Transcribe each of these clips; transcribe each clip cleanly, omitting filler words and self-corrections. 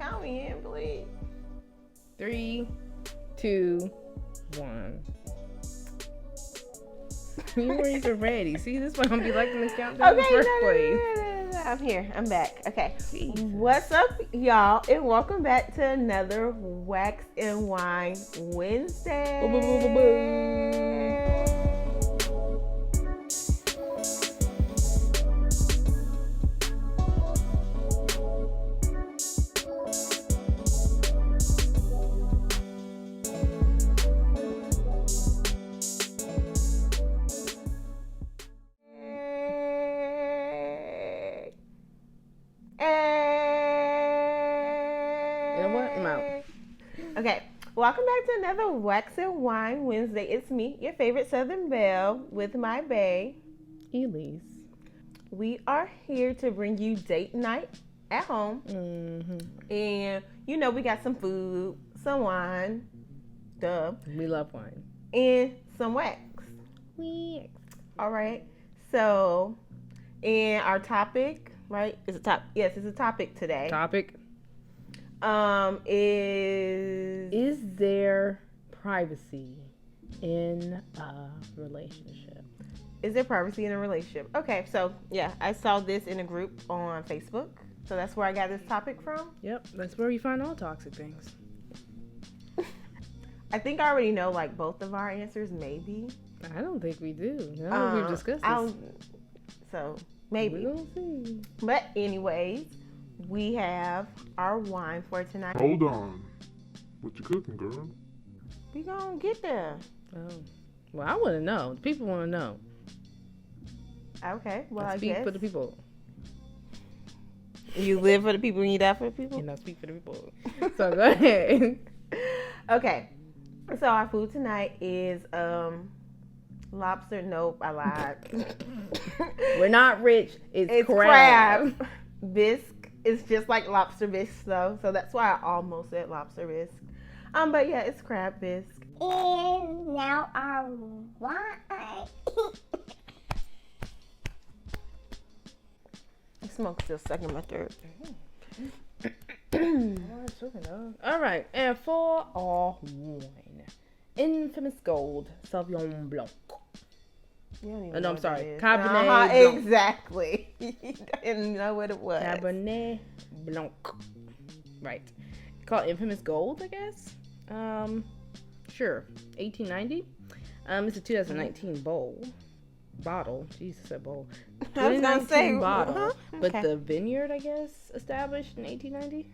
count me in, please. 3, 2, 1. You weren't even ready. See, this one I'm be liking this countdown in the first place. No. I'm here. I'm back. Okay. Jesus. What's up, y'all? And welcome back to another Wax and Wine Wednesday. Boom, boom, boom, boom, boom. Okay, welcome back to another Wax and Wine Wednesday. It's me, your favorite Southern Belle, with my bae, Elise. We are here to bring you date night at home. Mm-hmm. And, you know, we got some food, some wine, duh. We love wine. And some wax. Wax. All right. So, and our topic, right? It's a topic today. Topic. Is there privacy in a relationship? Is there privacy in a relationship? Okay, so yeah, I saw this in a group on Facebook. So that's where I got this topic from. Yep, that's where you find all toxic things. I think I already know like both of our answers, maybe. I don't think we do. No, we've discussed this. So maybe. We'll see. But anyways, we have our wine for tonight. Hold on. What you cooking, girl? We gonna get there. Oh. Well, I want to know. People want to know. Okay. Well, I I speak guess. for the people. You live for the people and you die for the people? And I speak for the people. So go ahead. Okay. So our food tonight is lobster. Nope, I lied. We're not rich. It's crab bisque. It's just like lobster bisque though, so that's why I almost said lobster bisque. But yeah, it's crab bisque. And now our wine. The smoke's still stuck in my throat. All right, and for our wine, infamous gold Sauvignon Blanc. No, I'm sorry. Cabernet Blanc. Exactly. You didn't know what it was. Cabernet Blanc. Right. Called infamous gold, I guess. Sure. 1890. It's a 2019 bottle. Jesus, that bowl. I was gonna say bottle, but okay. the vineyard, I guess, established in 1890.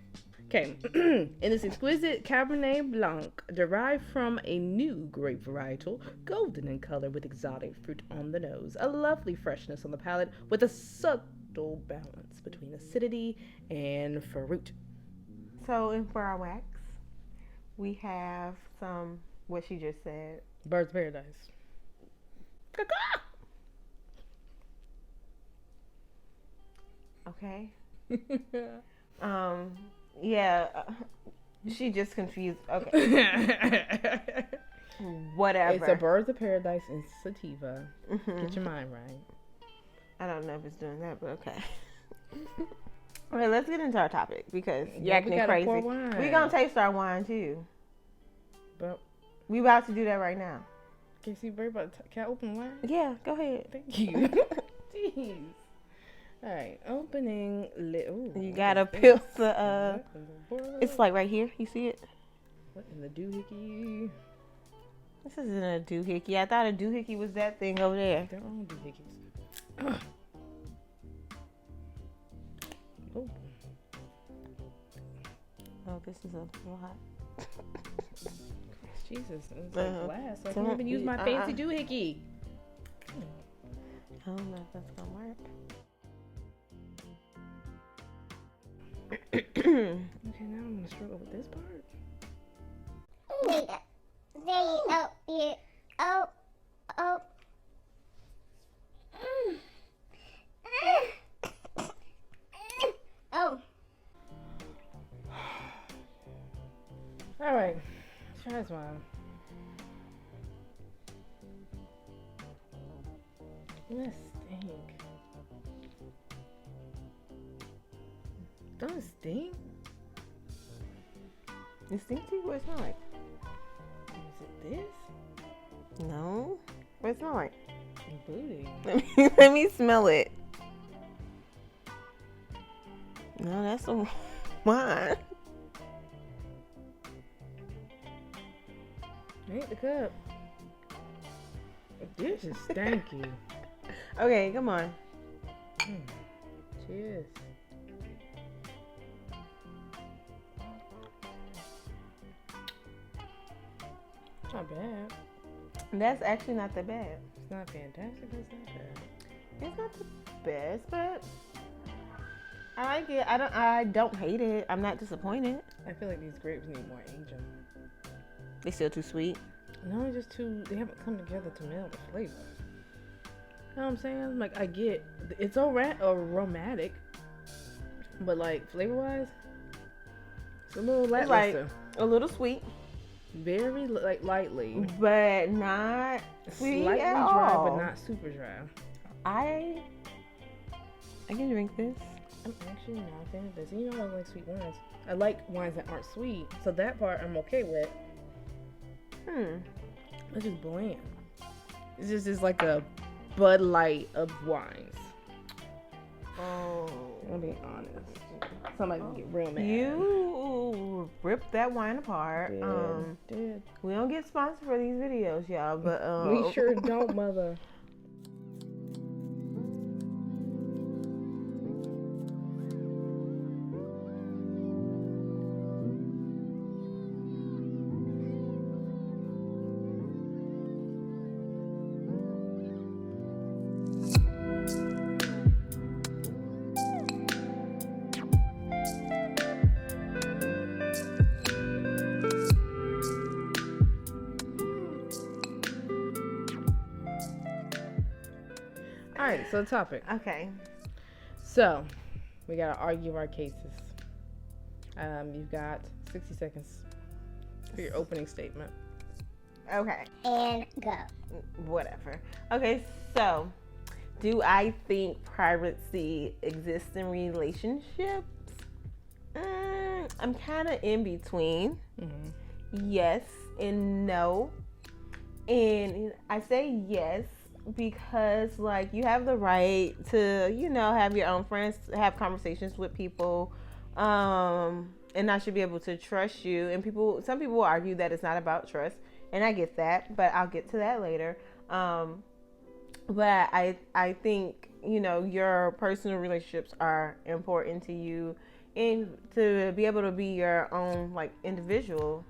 Okay, in this exquisite Cabernet Blanc, derived from a new grape varietal, golden in color with exotic fruit on the nose, a lovely freshness on the palate with a subtle balance between acidity and fruit. So, and for our wax, we have some, what she just said. Birds of Paradise. Okay. Yeah, she just confused. Okay. Whatever. It's a Birds of Paradise and sativa. Mm-hmm. Get your mind right. I don't know if it's doing that, but okay. Okay, let's get into our topic because you're acting crazy. We're going to taste our wine too. But we about to do that right now. Can I open the wine? Yeah, go ahead. Thank you. Jeez. All right, opening. Ooh, you gotta peel the. It's like right here. You see it? What in the doohickey? This isn't a doohickey. I thought a doohickey was that thing over there. They're all doohickeys. Oh. Oh, this is a lot. Jesus, it's like glass. I can't even use my fancy doohickey. I don't know if that's gonna work. Okay, now I'm gonna struggle with this part. All right, try this one. Let's stink. Don't it stink? You stink tea? What it smell like? Is it this? No. What it smell like? Booty. Let me smell it. No, that's the wine. Ain't the cup. This is stanky. Okay, come on. Cheers. Not bad. That's actually not that bad. It's not fantastic, but it's not bad. It's not the best, but I like it. I don't hate it. I'm not disappointed. I feel like these grapes need more aging. They still too sweet. No, just too. They haven't come together to meld the flavor. You know what I'm saying? Like, I get it's aromatic, but like flavor wise, it's a little lackluster. Like a little sweet, very like lightly, but not sweet slightly at dry, all. but not super dry. I can drink this. I'm actually not a fan of this. You know, I don't like sweet wines. I like wines that aren't sweet, so that part I'm okay with. It's just bland. It's just like a Bud Light of wines. Oh, I'll be honest. Somebody can get real mad. you ripped that wine apart. Did. We don't get sponsored for these videos, y'all, but We sure don't, mother. All right, so the topic. Okay. So, we gotta argue our cases. You've got 60 seconds for your opening statement. Okay. And go. Whatever. Okay, so do I think privacy exists in relationships? I'm kind of in between. Yes and no. And I say yes because, like, you have the right to, you know, have your own friends, have conversations with people, and I should be able to trust you. And some people will argue that it's not about trust, and I get that, but I'll get to that later. But I think, you know, your personal relationships are important to you and to be able to be your own, like, individual.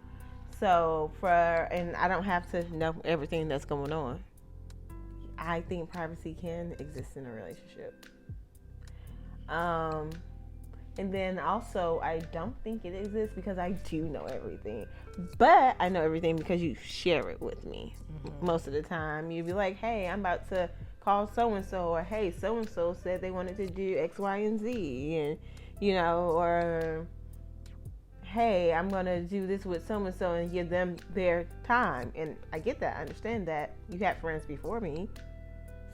So and I don't have to know everything that's going on. I think privacy can exist in a relationship. And then also, I don't think it exists because I do know everything. But I know everything because you share it with me. Most of the time, you'd be like, hey, I'm about to call so-and-so, or hey, so-and-so said they wanted to do X, Y, and Z. And, you know, or hey, I'm going to do this with so-and-so and give them their time. And I get that. I understand that. You had friends before me.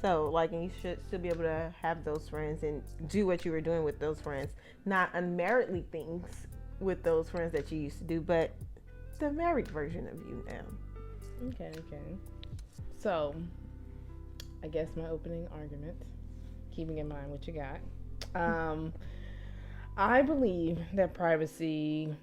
So, like, and you should still be able to have those friends and do what you were doing with those friends. Not unmeritedly things with those friends that you used to do, but the married version of you now. Okay. So, I guess my opening argument, keeping in mind what you got. I believe that privacy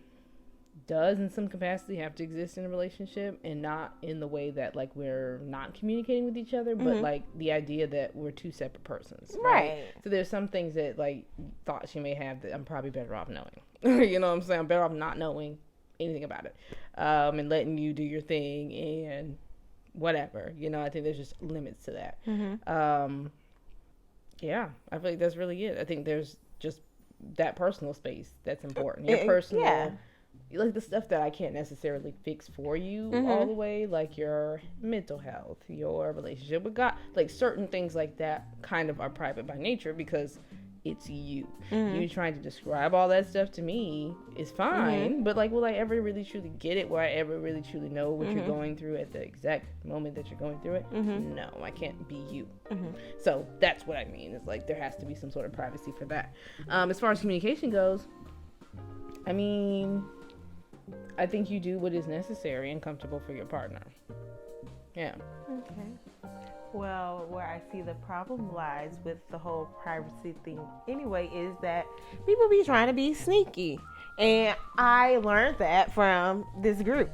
does in some capacity have to exist in a relationship, and not in the way that, like, we're not communicating with each other, but like the idea that we're two separate persons, right? So there's some things that, like, thoughts you may have that I'm probably better off knowing. You know what I'm saying? I'm better off not knowing anything about it, and letting you do your thing and whatever. You know, I think there's just limits to that. Yeah, I feel like that's really it. I think there's just that personal space that's important. Your personal, like the stuff that I can't necessarily fix for you all the way, like your mental health, your relationship with God, like certain things like that kind of are private by nature because it's you. You trying to describe all that stuff to me is fine, but, like, will I ever really truly get it? Will I ever really truly know what you're going through at the exact moment that you're going through it? No, I can't be you. So that's what I mean. It's like there has to be some sort of privacy for that. As far as communication goes, I mean, I think you do what is necessary and comfortable for your partner. Yeah. Okay. Well, where I see the problem lies with the whole privacy thing anyway is that people be trying to be sneaky. And I learned that from this group.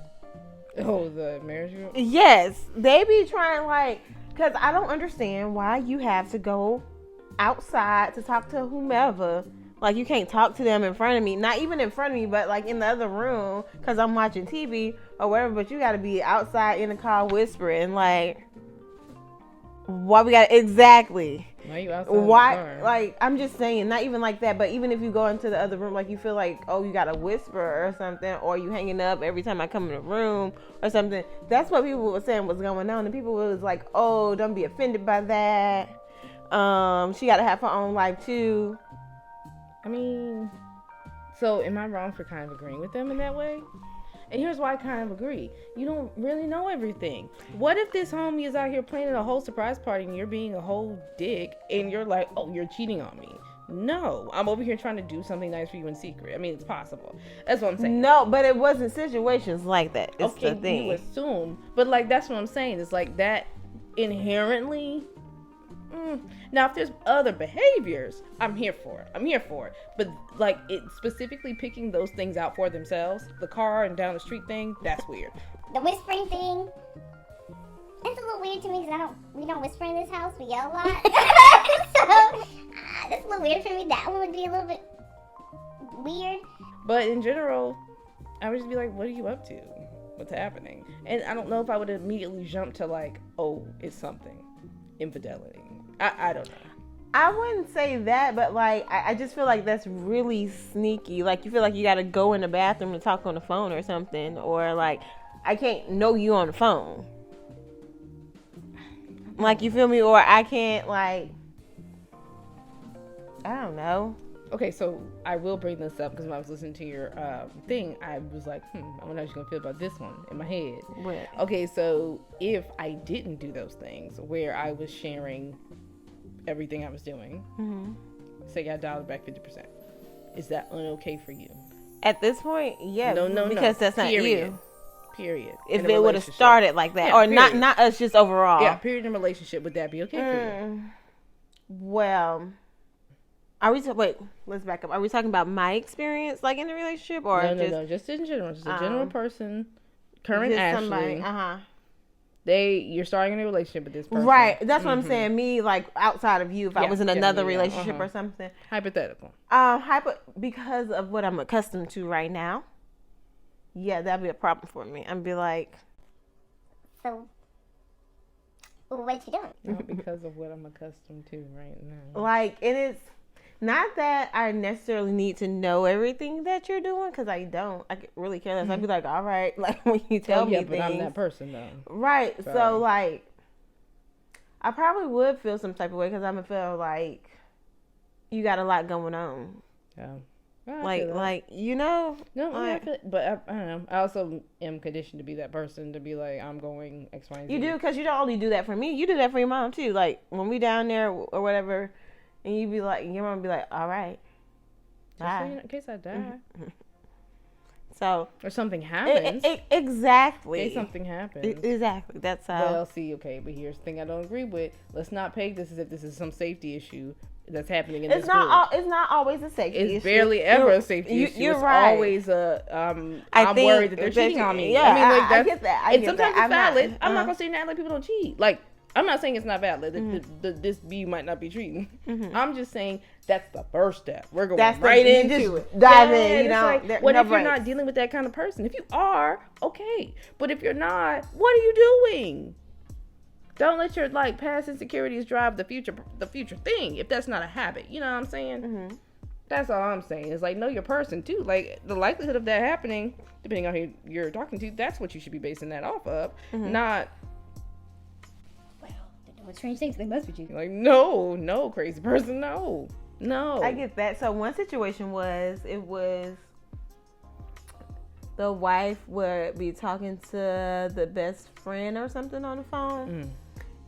Oh, the marriage group? Yes. They be trying because I don't understand why you have to go outside to talk to whomever. Like, you can't talk to them in front of me. Not even in front of me, but like in the other room because I'm watching TV or whatever. But you got to be outside in the car whispering. Like, why we got exactly? Why you outside? Why? Like, I'm just saying, not even like that. But even if you go into the other room, like you feel like, oh, you got to whisper or something, or you hanging up every time I come in the room or something. That's what people were saying was going on. And people was like, oh, don't be offended by that. She got to have her own life too. I mean, so am I wrong for kind of agreeing with them in that way? And here's why I kind of agree. You don't really know everything. What if this homie is out here planning a whole surprise party and you're being a whole dick and you're like, oh, you're cheating on me? No, I'm over here trying to do something nice for you in secret. I mean, it's possible. That's what I'm saying. No, but it wasn't situations like that. It's okay, the thing. You assume. But like, that's what I'm saying. It's like that inherently. Now, if there's other behaviors, I'm here for it. But like, it specifically picking those things out for themselves, the car and down the street thing, that's weird. The whispering thing, it's a little weird to me because we don't whisper in this house. We yell a lot. So that's a little weird for me. That one would be a little bit weird. But in general, I would just be like, what are you up to? What's happening? And I don't know if I would immediately jump to like, oh, it's something. Infidelity. I don't know. I wouldn't say that, but like I just feel like that's really sneaky. Like, you feel like you gotta go in the bathroom to talk on the phone or something, or like I can't know you on the phone. Like, you feel me? Or I can't, like, I don't know. Okay, so I will bring this up because when I was listening to your thing, I was like, I wonder how she's gonna feel about this one in my head. What? Okay, so if I didn't do those things where I was sharing everything I was doing, say I dialed back 50%, is that okay for you? At this point, yeah. No, because that's not you. Period. If it would have started like that, or period. not us, just overall. Yeah, period in relationship, would that be okay for you? Well, wait, let's back up. Are we talking about my experience, like in the relationship, or no, just in general, just a general person, current Ashley. You're starting a relationship with this person. Right. That's what I'm saying. Me, like, outside of you, if I was in another relationship or something. Hypothetical. Because of what I'm accustomed to right now. Yeah, that'd be a problem for me. I'd be like, so what you doing? Not because of what I'm accustomed to right now. Like, it is not that I necessarily need to know everything that you're doing, because I don't. I really care less. I'd be like, all right, like, when you tell me but things. I'm that person though. Right. So like, I probably would feel some type of way because I'm gonna feel like you got a lot going on. Yeah. Like you know. No, like, I feel it, but I don't know. I also am conditioned to be that person, to be like, I'm going X, Y, and Z. You do, because you don't only do that for me. You do that for your mom too. Like, when we down there or whatever. And you be like, your mom be like, all right. Bye. In case I die. So. Or something happens. Exactly. In case something happens. Exactly. That's how. Well, see, okay, but here's the thing I don't agree with. Let's not peg this as if this is some safety issue that's happening in this group. It's not always a safety issue. It's barely ever a safety issue. You're it's right. always I'm worried that they're cheating on me. Yeah, I mean, like, I get that. And sometimes it's valid. I'm not going to say that like people don't cheat. Like, I'm not saying it's not valid. This B might not be cheating. I'm just saying that's the first step. We're going right into it. Dive in. You know, like, what if you're not dealing with that kind of person? If you are, okay. But if you're not, what are you doing? Don't let your like past insecurities drive the future thing. If that's not a habit, you know what I'm saying? That's all I'm saying. It's like, know your person too. Like, the likelihood of that happening, depending on who you're talking to, that's what you should be basing that off of, not. What strange things they must be cheating. Like, no, crazy person, no. I get that. So one situation was the wife would be talking to the best friend or something on the phone,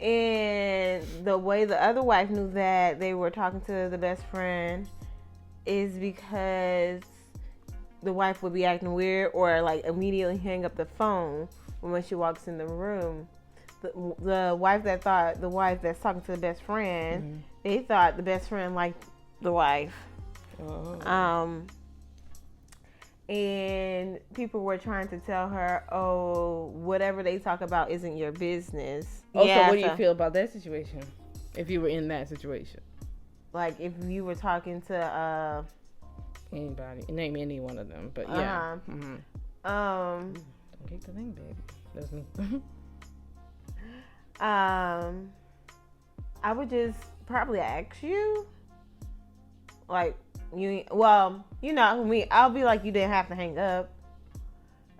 and the way the other wife knew that they were talking to the best friend is because the wife would be acting weird or like immediately hang up the phone when she walks in the room. The wife that's talking to the best friend, they thought the best friend liked the wife. And people were trying to tell her, oh, whatever they talk about isn't your business. So what do you feel about that situation? If you were in that situation? Like, if you were talking to anybody, name any one of them, but yeah. Don't kick the thing, baby. That's me. I would just probably ask you, like, I'll be like, you didn't have to hang up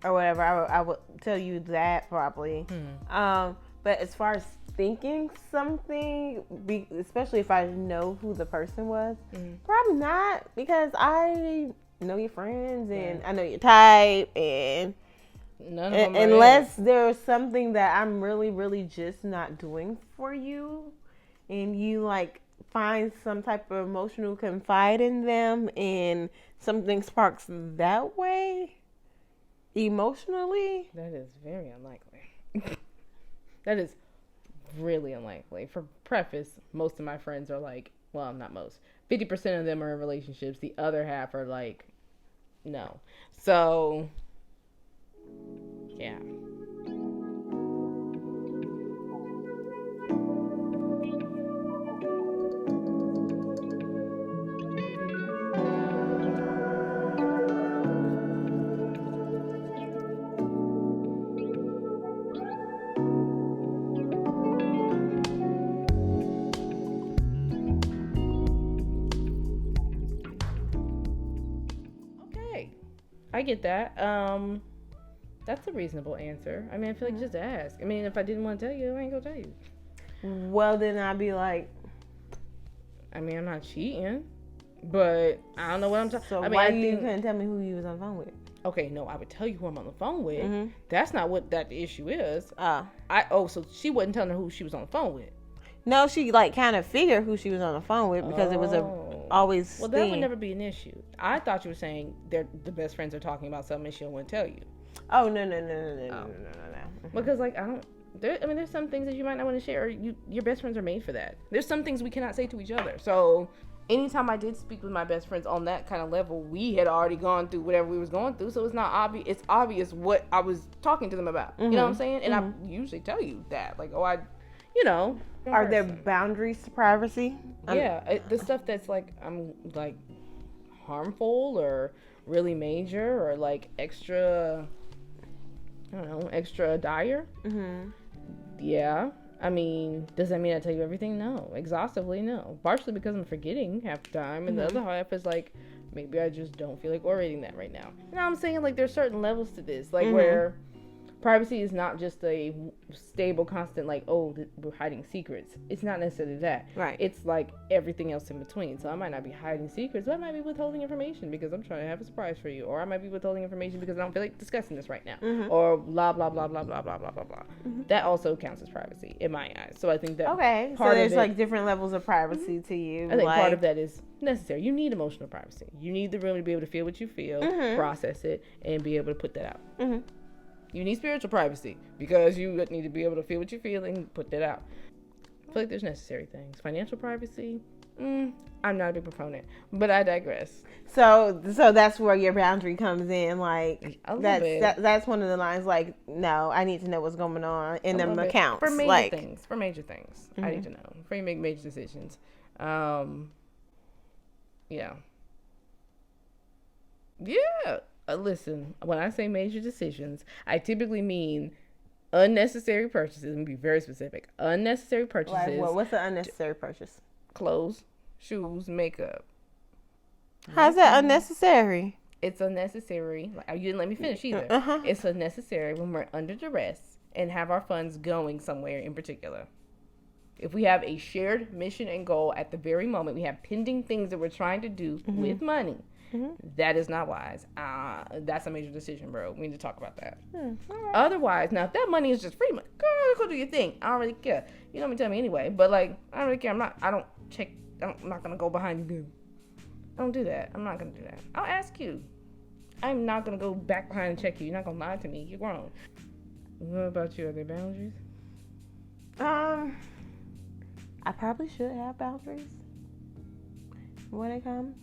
or whatever. I would tell you that probably. But as far as thinking something, especially if I know who the person was, probably not, because I know your friends and I know your type, and unless there's something that I'm really, really just not doing for you, and you like find some type of emotional confide in them and something sparks that way emotionally. That is very unlikely. That is really unlikely. For preface, most of my friends are like, well, not most, 50% of them are in relationships. The other half are like, no. So, yeah. I get that. That's a reasonable answer. I mean, I feel like just ask. I mean, if I didn't want to tell you, I ain't gonna tell you. Well, then I'd be like, I mean, I'm not cheating, but I don't know what I'm talking. So I mean, why you couldn't tell me who you was on the phone with? Okay, no, I would tell you who I'm on the phone with. That's not what that issue is. So she wasn't telling her who she was on the phone with. No, she like kind of figured who she was on the phone with because it was always. Well, that would never be an issue. I thought you were saying the best friends are talking about something and she don't want to tell you. Oh no. Because like there's some things that you might not want to share. Your best friends are made for that. There's some things we cannot say to each other. So anytime I did speak with my best friends on that kind of level, we had already gone through whatever we was going through. So it's not obvious. It's obvious what I was talking to them about. You know what I'm saying? And I usually tell you that, like, Are there boundaries to privacy? Yeah, the stuff that's like harmful or really major or like extra dire. Yeah, I mean, does that mean I tell you everything? No, exhaustively no. Partially because I'm forgetting half the time, and the other half is like maybe I just don't feel like orating that right now. You know what I'm saying? Like there's certain levels to this, like where privacy is not just a stable, constant, like, oh, we're hiding secrets. It's not necessarily that. Right. It's like everything else in between. So I might not be hiding secrets, but I might be withholding information because I'm trying to have a surprise for you. Or I might be withholding information because I don't feel like discussing this right now. Or blah, blah, blah, blah, blah, blah, blah, blah, blah. That also counts as privacy in my eyes. So I think that so there's like different levels of privacy to you. I think part of that is necessary. You need emotional privacy. You need the room to be able to feel what you feel, process it, and be able to put that out. You need spiritual privacy because you need to be able to feel what you feel and put that out. I feel like there's necessary things. Financial privacy, I'm not a big proponent, but I digress. So that's where your boundary comes in. Like that's one of the lines. Like, no, I need to know what's going on in them accounts. For major things, I need to know before you make major decisions. Yeah. Listen, when I say major decisions, I typically mean unnecessary purchases. Let me be very specific. Unnecessary purchases. Like, what's an unnecessary purchase? Clothes, shoes, makeup. How's that unnecessary? It's unnecessary. You didn't let me finish either. It's unnecessary when we're under duress and have our funds going somewhere in particular. If we have a shared mission and goal at the very moment, we have pending things that we're trying to do with money. That is not wise. That's a major decision, bro. We need to talk about that. Right. Otherwise, now if that money is just free money, girl, go do your thing. I don't really care. You don't tell me anyway. But like, I don't really care. I'm not gonna go behind you. I don't do that. I'm not gonna do that. I'll ask you. I'm not gonna go back behind and check you. You're not gonna lie to me. You're grown. What about you? Are there boundaries? I probably should have boundaries when it comes.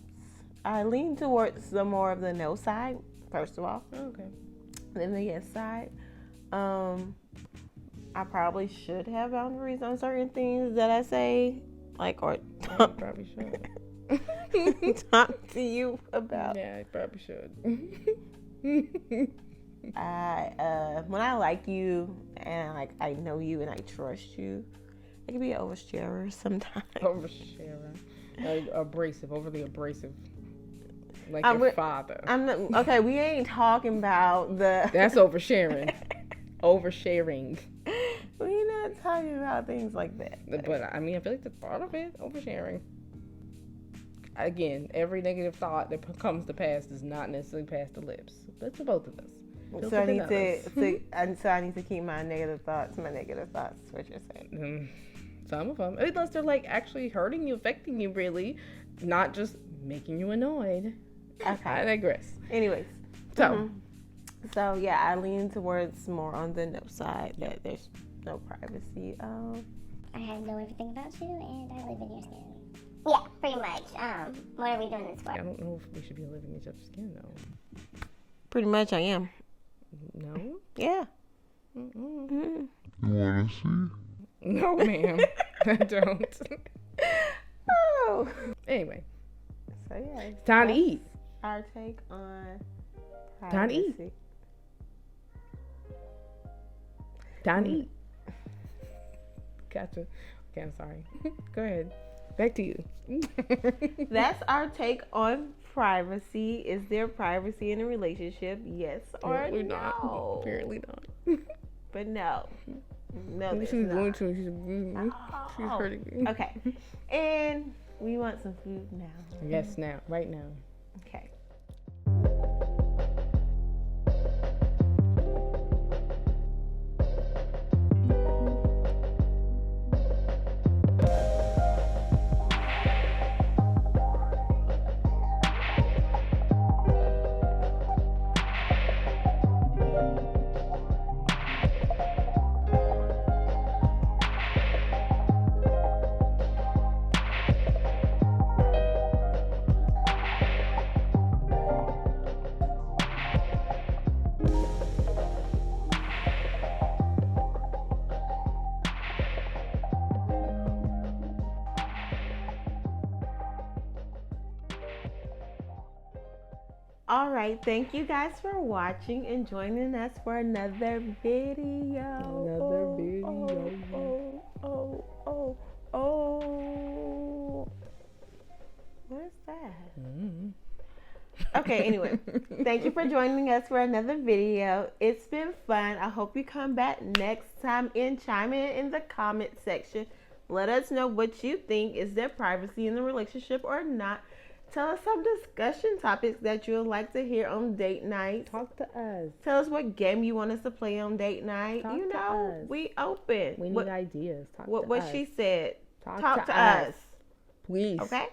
I lean towards the more of the no side, first of all. Okay. Then the yes side. I probably should have boundaries on certain things that I say, like, or I probably should. talk to you about. Yeah, I probably should. When I like you and like I know you and I trust you, I can be an oversharer sometimes. Oversharing. Abrasive, overly abrasive. Like your father. I'm not, okay, we ain't talking about the... That's oversharing. Oversharing. We're not talking about things like that. But I mean, I feel like that's part of it. Oversharing. Again, every negative thought that comes to pass does not necessarily pass the lips. But to both of us. So I need to keep my negative thoughts. What you're saying? Some of them, unless they're like actually hurting you, affecting you, really, not just making you annoyed. Okay. I digress. Anyways, so yeah, I lean towards more on the no side that there's no privacy. I know everything about you, and I live in your skin. Yeah, pretty much. What are we doing this for? I don't know if we should be living in each other's skin though. Pretty much, I am. No. Yeah. You wanna see? No, ma'am. I don't. Oh. Anyway. So yeah. It's time to eat. Our take on privacy. Time to eat. Time to eat. Gotcha. Okay, I'm sorry. Go ahead. Back to you. That's our take on privacy. Is there privacy in a relationship? Yes or Apparently no? not. Apparently not. But no. No, She's there's going not. to. She's hurting me. Okay. And we want some food now. Yes, now. Right now. Okay. All right, thank you guys for watching and joining us for another video. What's that? Okay, anyway, thank you for joining us for another video. It's been fun. I hope you come back next time and chime in the comment section. Let us know what you think. Is there privacy in the relationship or not? Tell us some discussion topics that you would like to hear on date night. Talk to us. Tell us what game you want us to play on date night. Talk you to know, us. we open. We need ideas. Talk to what us. she said. Talk to us. Please. Okay?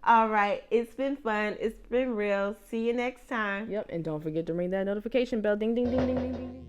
All right. It's been fun. It's been real. See you next time. Yep. And don't forget to ring that notification bell. Ding, ding, ding, ding, ding, ding.